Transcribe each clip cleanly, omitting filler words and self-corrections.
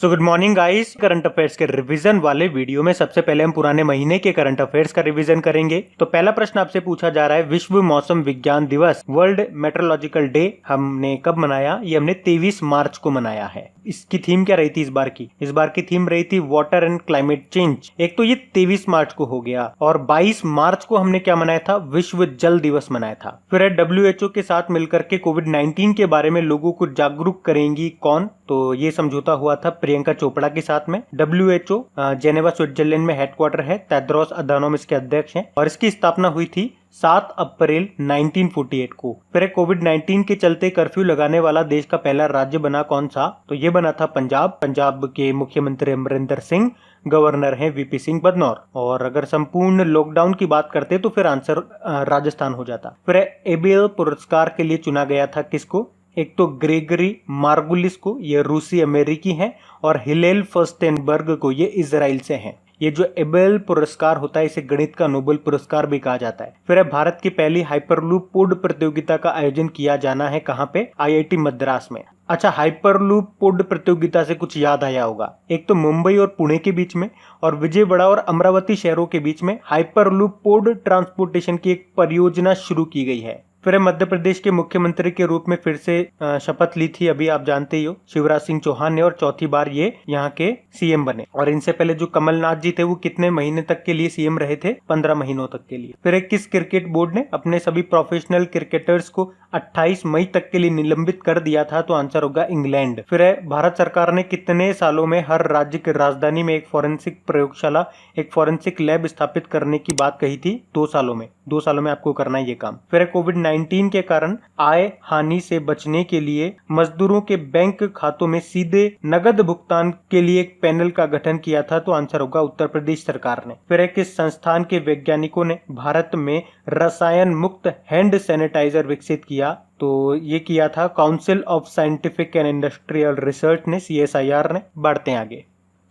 So good morning guys. Current affairs के revision वाले video में सबसे पहले हम पुराने महीने के करंट अफेयर्स का रिवीजन करेंगे। तो पहला प्रश्न आपसे पूछा जा रहा है, विश्व मौसम विज्ञान दिवस वर्ल्ड मेट्रोलॉजिकल डे हमने कब मनाया? ये हमने 23 मार्च को मनाया है। इसकी थीम क्या रही थी इस बार की? इस बार की थीम रही थी वाटर एंड क्लाइमेट चेंज। एक तो ये 23 मार्च को हो गया, और 22 मार्च को हमने क्या मनाया था? विश्व जल दिवस मनाया था। फिर WHO के साथ मिलकर के कोविड-19 के बारे में लोगों को जागरूक करेंगी कौन? तो ये समझौता हुआ था प्रियंका चोपड़ा के साथ में। WHO जेनेवा स्विट्जरलैंड में हेडक्वार्टर है। टेड्रोस अधानोम इसके अध्यक्ष हैं, और इसकी स्थापना हुई थी 7 अप्रैल 1948 को। फिर कोविड-19 के चलते कर्फ्यू लगाने वाला देश का पहला राज्य बना कौन सा? तो ये बना था पंजाब। पंजाब के मुख्यमंत्री अमरिंदर सिंह, गवर्नर हैं VP सिंह बदनौर। और अगर संपूर्ण लॉकडाउन की बात करते तो फिर आंसर राजस्थान हो जाता। फिर एबेल पुरस्कार के लिए चुना गया था किसको? एक तो ग्रेगरी मार्गुलिस को, ये रूसी अमेरिकी हैं, और हिलेल फर्स्टेनबर्ग को, ये इजराइल से हैं। ये जो एबेल पुरस्कार होता है इसे गणित का नोबेल पुरस्कार भी कहा जाता है। फिर भारत की पहली हाइपरलूप पोड प्रतियोगिता का आयोजन किया जाना है कहाँ पे? IIT मद्रास में। अच्छा, हाइपरलूप पोड प्रतियोगिता से कुछ याद आया होगा। एक तो मुंबई और पुणे के बीच में, और विजयवाड़ा और अमरावती शहरों के बीच में हाइपरलूप पोड ट्रांसपोर्टेशन की एक परियोजना शुरू की गई है। फिर मध्य प्रदेश के मुख्यमंत्री के रूप में फिर से शपथ ली थी, अभी आप जानते ही हो, शिवराज सिंह चौहान ने, और चौथी बार ये यहाँ के CM बने। और इनसे पहले जो कमलनाथ जी थे वो कितने महीने तक के लिए CM रहे थे? 15 महीनों तक के लिए। फिर किस क्रिकेट बोर्ड ने अपने सभी प्रोफेशनल क्रिकेटर्स को 28 मई तक के लिए निलंबित कर दिया था? तो आंसर होगा इंग्लैंड। फिर भारत सरकार ने कितने सालों में हर राज्य की राजधानी में एक फॉरेंसिक प्रयोगशाला, एक फॉरेंसिक लैब स्थापित करने की बात कही थी? 2 सालों में। 2 सालों में आपको करना है ये काम। फिर कोविड-19 के कारण आय हानि से बचने के लिए मजदूरों के बैंक खातों में सीधे नगद भुगतान के लिए एक पैनल का गठन किया था? तो आंसर होगा उत्तर प्रदेश सरकार ने। फिर किस संस्थान के वैज्ञानिकों ने भारत में रसायन मुक्त हैंड सैनिटाइजर विकसित किया? तो ये किया था council of scientific and industrial research ने, CSIR ने। बढ़ते हैं आगे।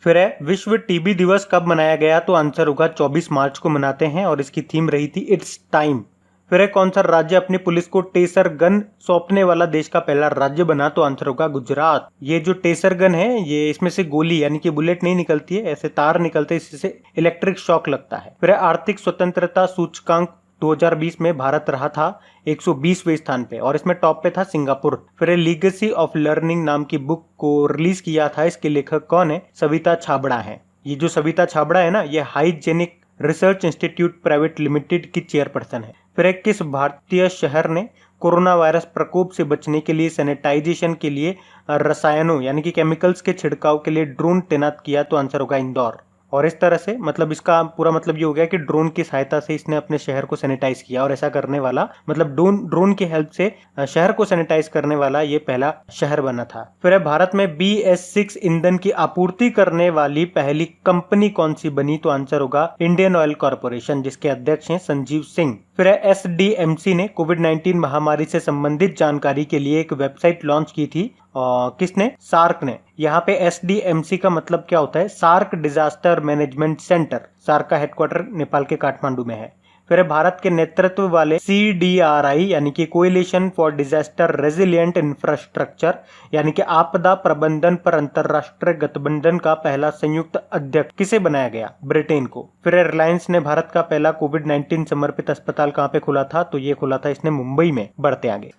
फिर विश्व TB दिवस कब मनाया गया? तो आंसर होगा 24 मार्च को मनाते हैं, और इसकी थीम रही थी इट्स टाइम। फिर कौन सा राज्य अपनी पुलिस को टेसर गन सौंपने वाला देश का पहला राज्य बना? तो आंसर होगा गुजरात। ये जो टेसर गन है, ये इसमें से गोली यानी कि बुलेट नहीं निकलती है, ऐसे तार निकलते हैं, इससे इलेक्ट्रिक शॉक लगता है। फिर आर्थिक स्वतंत्रता सूचकांक 2020 में भारत रहा था 120वें स्थान पे, और इसमें टॉप पे था सिंगापुर। फिर लीगेसी ऑफ लर्निंग नाम की बुक को रिलीज किया था, इसके लेखक कौन है? सविता छाबड़ा है। ये जो सविता छाबड़ा है ना, ये hygienic research institute private limited की चेयरपर्सन है। फिर किस भारतीय शहर ने कोरोना वायरस प्रकोप से बचने के लिए सैनिटाइजेशन के लिए रसायनों यानी कि केमिकल्स के छिड़काव के लिए ड्रोन तैनात किया? तो आंसर होगा इंदौर। और इस तरह से मतलब इसका पूरा मतलब ये हो गया कि ड्रोन की सहायता से इसने अपने शहर को सैनिटाइज किया, और ऐसा करने वाला मतलब ड्रोन की हेल्प से शहर को सैनिटाइज करने वाला ये पहला शहर बना था। फिर भारत में BS6 ईंधन की आपूर्ति करने वाली पहली कंपनी कौन सी बनी? तो आंसर होगा इंडियन ऑयल कॉर्पोरेशन, जिसके अध्यक्ष हैं संजीव सिंह। फिर SDMC ने कोविड-19 महामारी से संबंधित जानकारी के लिए एक वेबसाइट लॉन्च की थी। किसने? सार्क ने। यहाँ पे SDMC का मतलब क्या होता है? SAARC disaster management centre. SAARC का हेडक्वार्टर नेपाल के काठमांडू में है। फिर भारत के नेतृत्व वाले CDRI यानी कि coalition for disaster resilient infrastructure यानी कि आपदा प्रबंधन पर अंतरराष्ट्रीय गठबंधन का पहला संयुक्त अध्यक्ष किसे बनाया गया? ब्रिटेन को। फिर रिलायंस ने भारत का पहला कोविड-19 समर्पित अस्पताल कहाँ पे खोला था? तो ये खोला था इसने मुंबई में। बढ़ते आगे।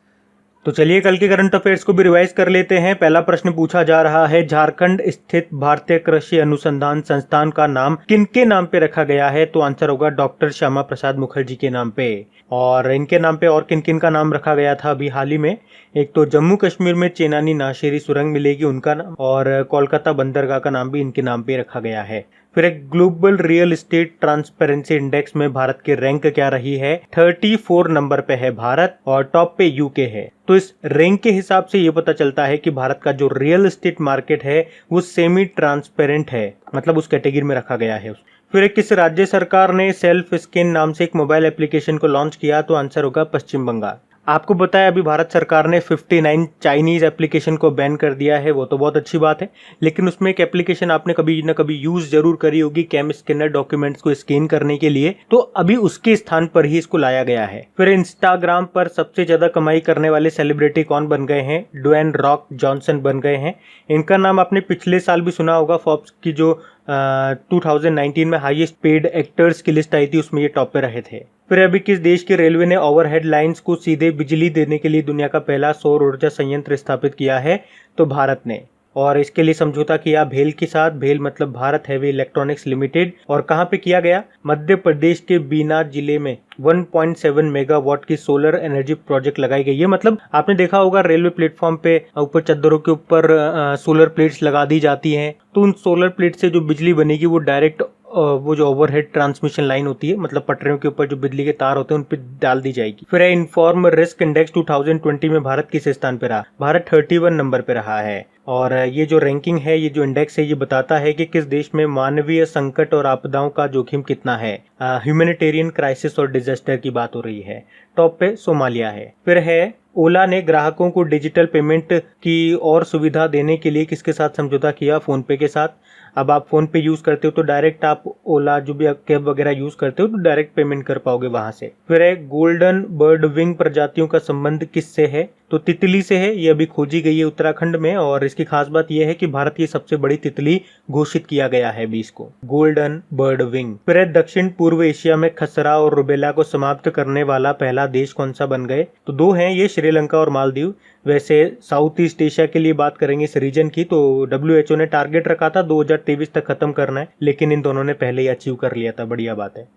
तो चलिए कल के करंट अफेयर्स को भी रिवाइज कर लेते हैं। पहला प्रश्न पूछा जा रहा है, झारखंड स्थित भारतीय कृषि अनुसंधान संस्थान का नाम किनके नाम पे रखा गया है? तो आंसर होगा डॉक्टर श्यामा प्रसाद मुखर्जी के नाम पे। और इनके नाम पे और किन किन का नाम रखा गया था अभी हाल ही में? एक तो जम्मू कश्मीर में चेनानी नाशेरी सुरंग मिलेगी, उनका नाम, और कोलकाता बंदरगाह का नाम भी इनके नाम पे रखा गया है। फिर एक global real estate transparency index में भारत की रैंक क्या रही है? 34 नंबर पे है भारत, और टॉप पे UK है। तो इस रैंक के हिसाब से ये पता चलता है कि भारत का जो रियल एस्टेट मार्केट है वो सेमी ट्रांसपेरेंट है, मतलब उस कैटेगरी में रखा गया है। फिर किस राज्य सरकार ने सेल्फ स्कैन नाम से एक मोबाइल एप्लीकेशन को लॉन्च किया? तो आंसर होगा पश्चिम बंगाल। आपको पता है अभी भारत सरकार ने 59 चाइनीज एप्लीकेशन को बैन कर दिया है, वो तो बहुत अच्छी बात है, लेकिन उसमें एक एप्लीकेशन आपने कभी ना कभी यूज जरूर करी होगी कैम स्कैनर डॉक्यूमेंट्स को स्कैन करने के लिए, तो अभी उसके स्थान पर ही इसको लाया गया है। फिर इंस्टाग्राम पर सबसे ज्यादा कमाई करने वाले सेलिब्रिटी कौन बन गए हैं? ड्वेन रॉक जॉनसन बन गए हैं। इनका नाम आपने पिछले साल भी सुना होगा, फोर्ब्स की जो 2019 में हाईएस्ट पेड एक्टर्स की लिस्ट आई थी उसमें ये टॉप पे रहे थे। फिर अभी किस देश की रेलवे ने ओवरहेड लाइंस को सीधे बिजली देने के लिए दुनिया का पहला सौर ऊर्जा संयंत्र स्थापित किया है? तो भारत ने, और इसके लिए समझौता किया भेल के साथ। भेल मतलब भारत हैवी इलेक्ट्रॉनिक्स लिमिटेड। और कहाँ पे किया गया? मध्य प्रदेश के बीना जिले में 1.7 मेगावाट की सोलर एनर्जी प्रोजेक्ट लगाई गई है। मतलब आपने देखा होगा रेलवे प्लेटफॉर्म पे ऊपर चद्दरों के ऊपर सोलर प्लेट्स लगा दी जाती हैं, तो उन सोलर प्लेट से जो बिजली बनेगी वो डायरेक्ट वो जो ओवरहेड ट्रांसमिशन लाइन होती है, मतलब पटरियों के ऊपर जो बिजली के तार होते हैं उन पर डाल दी जाएगी। फिर इन्फॉर्म रिस्क इंडेक्स 2020 में भारत किस स्थान पे रहा? भारत 31 नंबर पे रहा है। और ये जो रैंकिंग है, ये जो इंडेक्स है, ये बताता है कि किस देश में मानवीय संकट और आपदाओं का जोखिम कितना है। ह्यूमैनिटेरियन क्राइसिस और डिजास्टर की बात हो रही है। टॉप पे सोमालिया है। फिर है ओला ने ग्राहकों को डिजिटल पेमेंट की और सुविधा देने के लिए किसके साथ समझौता किया? फोन पे के साथ। अब आप फोन पे यूज करते हो तो डायरेक्ट आप ओला जो भी कैब वगैरह यूज करते हो तो डायरेक्ट पेमेंट कर पाओगे वहां से। फिर है गोल्डन बर्ड विंग प्रजातियों का संबंध किससे है? तो तितली से है। ये अभी खोजी गई है उत्तराखंड में, और इसकी खास बात यह है कि भारत की सबसे बड़ी तितली घोषित किया गया है अभी इसको, गोल्डन बर्ड विंग। फिर है दक्षिण पूर्व एशिया में खसरा और रुबेला को समाप्त करने वाला पहला देश कौन सा बन गए? तो दो हैं ये, श्रीलंका और मालदीव। वैसे साउथ ईस्ट एशिया के लिए बात करेंगे इस रीजन की, तो WHO ने टारगेट रखा था 2023 तक खत्म करना है, लेकिन इन दोनों ने पहले ही अचीव कर लिया था, बढ़िया बात है।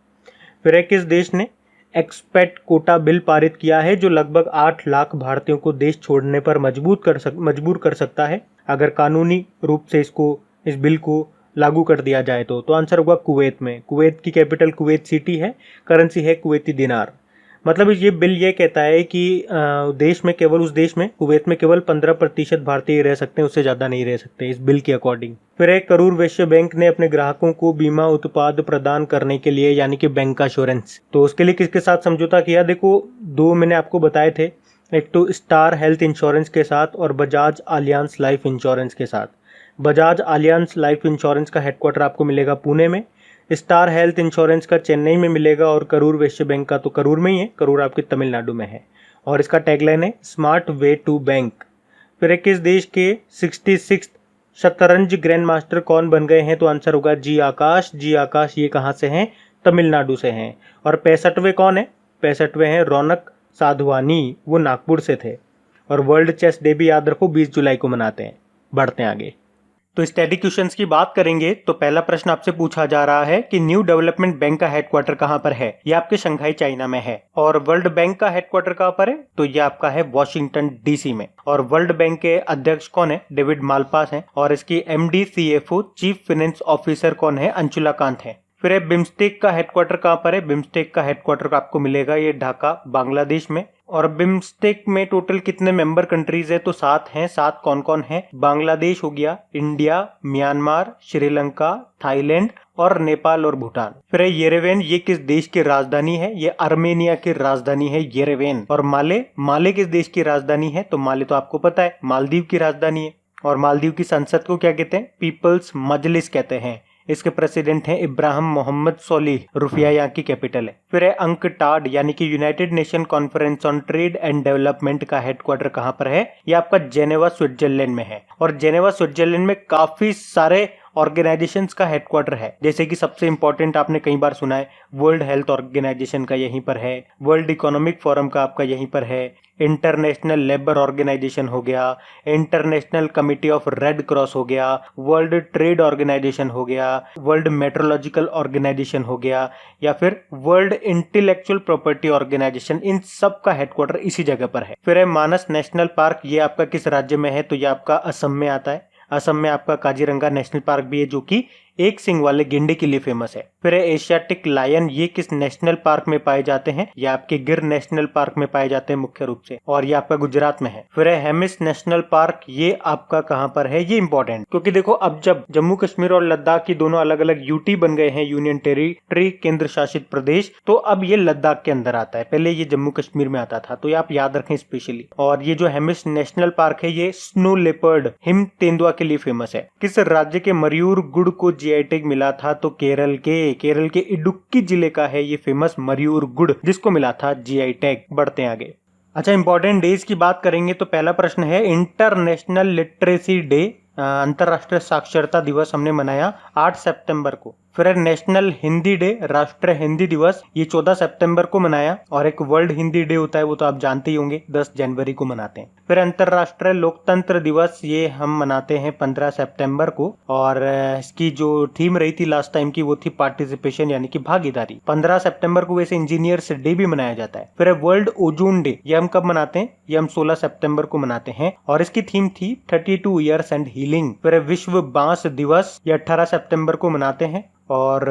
फिर है किस देश ने एक्सपेट कोटा बिल पारित किया है जो लगभग 8 लाख भारतीयों को देश छोड़ने पर मजबूर कर सकता है अगर कानूनी रूप से इस बिल को लागू कर दिया जाए तो आंसर होगा कुवैत में। कुवैत की कैपिटल कुवैत सिटी है, करेंसी है कुवैती दिनार। मतलब ये बिल ये कहता है कि उस देश में कुवैत में केवल 15% भारतीय रह सकते हैं, उससे ज्यादा नहीं रह सकते इस बिल के अकॉर्डिंग। फिर एक करूर वैश्य बैंक ने अपने ग्राहकों को बीमा उत्पाद प्रदान करने के लिए, यानी कि बैंक एश्योरेंस, तो उसके लिए किसके साथ समझौता किया? देखो दो मैंने आपको बताए थे, एक तो स्टार हेल्थ इंश्योरेंस के साथ और बजाज आलियांज लाइफ इंश्योरेंस के साथ। बजाज आलियांज लाइफ इंश्योरेंस का हेडक्वार्टर आपको मिलेगा पुणे में, स्टार हेल्थ इंश्योरेंस का चेन्नई में मिलेगा, और करूर वैश्य बैंक का तो करूर में ही है, करूर आपके तमिलनाडु में है, और इसका टैगलाइन है स्मार्ट वे टू बैंक। फिर किस देश के 66 शतरंज ग्रैंड मास्टर कौन बन गए हैं? तो आंसर होगा जी आकाश। जी आकाश ये कहाँ से हैं? तमिलनाडु से हैं। और 65वें कौन है? 65वें हैं रौनक साधवानी, वो नागपुर से थे। और वर्ल्ड चेस डे भी याद रखो 20 जुलाई को मनाते हैं। बढ़ते हैं आगे, तो स्टडी क्वेश्चंस की बात करेंगे तो पहला प्रश्न आपसे पूछा जा रहा है कि न्यू डेवलपमेंट बैंक का हेडक्वार्टर कहां पर है? ये आपके शंघाई चाइना में है। और वर्ल्ड बैंक का हेडक्वार्टर कहां पर है? तो ये आपका है वॉशिंगटन DC में। और वर्ल्ड बैंक के अध्यक्ष कौन है? डेविड मालपास हैं। और इसकी MD CFO chief finance officer कौन है? अंशुला कांत है। फिर बिम्स्टेक का हेडक्वार्टर कहां पर है? बिम्स्टेक का हेडक्वार्टर आपको मिलेगा ये ढाका बांग्लादेश में। और बिम्स्टेक में टोटल कितने मेंबर कंट्रीज है? तो 7 हैं। 7 कौन कौन है? बांग्लादेश हो गया, इंडिया, म्यांमार, श्रीलंका, थाईलैंड और नेपाल और भूटान। फिर येरेवेन, ये किस देश की राजधानी है? ये अर्मेनिया की राजधानी है येरेवेन। और माले किस देश की राजधानी है? तो माले तो आपको पता है मालदीव की राजधानी है। और मालदीव की संसद को क्या कहते हैं? पीपल्स मजलिस कहते हैं। इसके प्रेसिडेंट हैं इब्राहिम मोहम्मद सोलिह। रुफिया यहाँ की कैपिटल है। फिर है अंकटाड, यानी कि United nation conference on trade and development का हेडक्वार्टर कहाँ पर है? ये आपका जेनेवा स्विट्जरलैंड में है। और जेनेवा स्विट्जरलैंड में काफी सारे ऑर्गेनाइजेशंस का हेडक्वार्टर है, जैसे कि सबसे इंपॉर्टेंट आपने कई बार सुना है वर्ल्ड हेल्थ ऑर्गेनाइजेशन का यहीं पर है, वर्ल्ड इकोनॉमिक फोरम का आपका यहीं पर है, इंटरनेशनल लेबर ऑर्गेनाइजेशन हो गया, international committee of red cross हो गया, वर्ल्ड ट्रेड ऑर्गेनाइजेशन हो गया, वर्ल्ड मेट्रोलॉजिकल ऑर्गेनाइजेशन हो गया, या फिर वर्ल्ड इंटेलेक्चुअल प्रॉपर्टी ऑर्गेनाइजेशन। इन सब का हेडक्वार्टर इसी जगह पर है। फिर है मानस नेशनल पार्क, ये आपका किस राज्य में है? तो ये आपका असम में आता है। असम में आपका काजीरंगा नेशनल पार्क भी है, जो कि एक सींग वाले गेंडे के लिए फेमस है। फिर है एशियाटिक लायन, ये किस नेशनल पार्क में पाए जाते हैं? ये आपके गिर नेशनल पार्क में पाए जाते हैं मुख्य रूप से, और ये आपका गुजरात में है। फिर है हेमिस नेशनल पार्क, ये आपका कहाँ पर है? ये इंपॉर्टेंट, क्योंकि देखो अब जब जम्मू कश्मीर और लद्दाख की दोनों अलग अलग यूटी बन गए हैं, यूनियन टेरिटरी, केंद्र शासित प्रदेश, तो अब ये लद्दाख के अंदर आता है, पहले ये जम्मू कश्मीर में आता था, तो ये आप याद रखें स्पेशली। और ये जो हेमिस नेशनल पार्क है ये स्नो लेपर्ड, हिम तेंदुआ के लिए फेमस है। किस राज्य के मयूर गुड़ को जीआई टैग मिला था? तो केरल के इडुक्की जिले का है ये फेमस मयूर गुड़, जिसको मिला था जीआई टैग। बढ़ते हैं आगे। अच्छा, इंपॉर्टेंट डेज की बात करेंगे तो पहला प्रश्न है इंटरनेशनल लिटरेसी डे, अंतरराष्ट्रीय साक्षरता दिवस हमने मनाया 8 सितंबर को। फिर नेशनल हिंदी डे, राष्ट्रीय हिंदी दिवस, ये 14 सितंबर को मनाया। और एक वर्ल्ड हिंदी डे होता है, वो तो आप जानते ही होंगे, 10 जनवरी को मनाते हैं। फिर अंतरराष्ट्रीय लोकतंत्र दिवस, ये हम मनाते हैं 15 सितंबर को। और इसकी जो थीम रही थी लास्ट टाइम की, वो थी पार्टिसिपेशन, यानी कि भागीदारी। 15 सितंबर को वैसे इंजीनियर्स डे भी मनाया जाता है। फिर वर्ल्ड ओजोन डे, ये हम कब मनाते हैं? ये हम 16 सितंबर को मनाते हैं, और इसकी थीम थी 32 ईयर्स एंड हीलिंग। फिर विश्व बांस दिवस, ये 18 सितंबर को मनाते हैं। और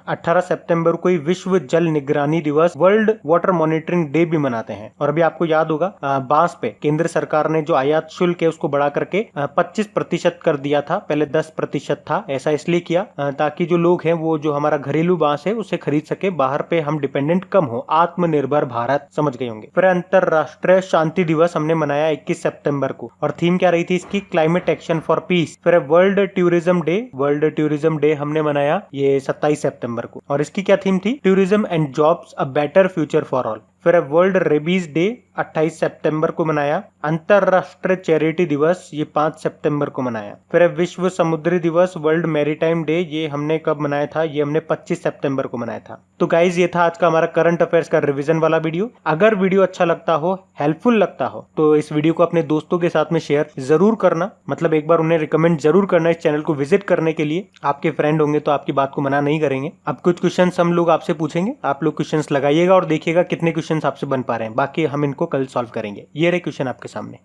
18 सितंबर को ही विश्व जल निगरानी दिवस, वर्ल्ड वाटर मॉनिटरिंग डे भी मनाते हैं। और अभी आपको याद होगा बांस पे केंद्र सरकार ने जो आयात शुल्क है उसको बढ़ा करके 25% कर दिया था, पहले 10% था। ऐसा इसलिए किया ताकि जो लोग हैं वो जो हमारा घरेलू बांस है उसे खरीद सके, बाहर पे हम डिपेंडेंट कम हो, आत्मनिर्भर भारत, समझ गए होंगे। फिर अंतरराष्ट्रीय शांति दिवस हमने मनाया 21 सितंबर को, और थीम क्या रही थी इसकी? Climate action for piece. फिर वर्ल्ड टूरिज्म डे हमने मनाया ये 27 सितंबर को, और इसकी क्या थीम थी? Tourism and jobs, a better future for all. फिर वर्ल्ड रेबीज डे 28 सितंबर को मनाया। अंतरराष्ट्रीय चैरिटी दिवस, ये 5 सितंबर को मनाया। फिर विश्व समुद्री दिवस, वर्ल्ड मैरीटाइम डे, ये हमने कब मनाया था? ये हमने 25 सितंबर को मनाया था। तो गाइज, ये था आज का हमारा करंट अफेयर्स का रिवीजन वाला वीडियो। अगर वीडियो अच्छा लगता हो, हेल्पफुल लगता हो, तो इस वीडियो को अपने दोस्तों के साथ में शेयर जरूर करना, मतलब एक बार उन्हें रिकमेंड जरूर करना इस चैनल को विजिट करने के लिए। आपके फ्रेंड होंगे तो आपकी बात को मना नहीं करेंगे। अब कुछ क्वेश्चन हम लोग आपसे पूछेंगे, आप लोग क्वेश्चन लगाइएगा और देखिएगा कितने क्वेश्चन आपसे बन पा रहे हैं, बाकी हम इनको कल सॉल्व करेंगे। ये रहे क्वेश्चन आपके सामने।